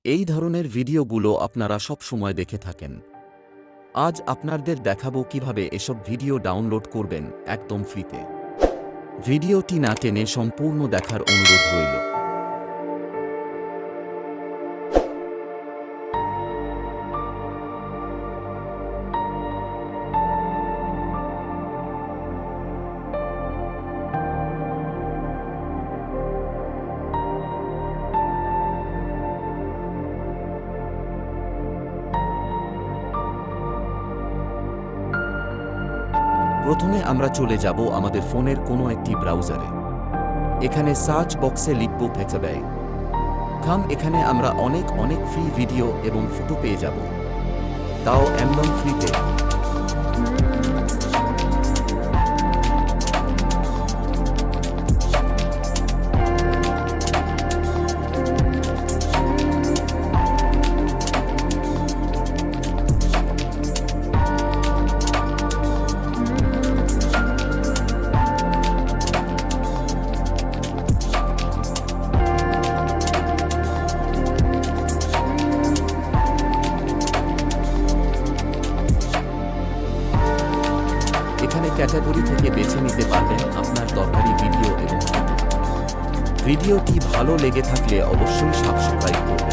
এই ধরনের ভিডিওগুলো আপনারা সব সময় দেখে থাকেন। আজ আপনাদের দেখাবো কিভাবে এসব ভিডিও ডাউনলোড করবেন একদম ফ্রিতে। ভিডিওটি না টেনে সম্পূর্ণ দেখার অনুরোধ রইল। প্রথমে আমরা চলে যাব আমাদের ফোনের কোনো একটি ব্রাউজারে। এখানে সার্চ বক্সে লিখব পেটাবাই। এখানে আমরা অনেক ফ্রি ভিডিও এবং ফটো পেয়ে যাব, তাও একদম ফ্রিতে। এখানে ক্যাটাগরি থেকে বেছে নিতে পারবেন আপনার দরকারি ভিডিও এবং ফটো। ভিডিওটি ভালো লেগে থাকলে অবশ্যই সাবস্ক্রাইব করবেন।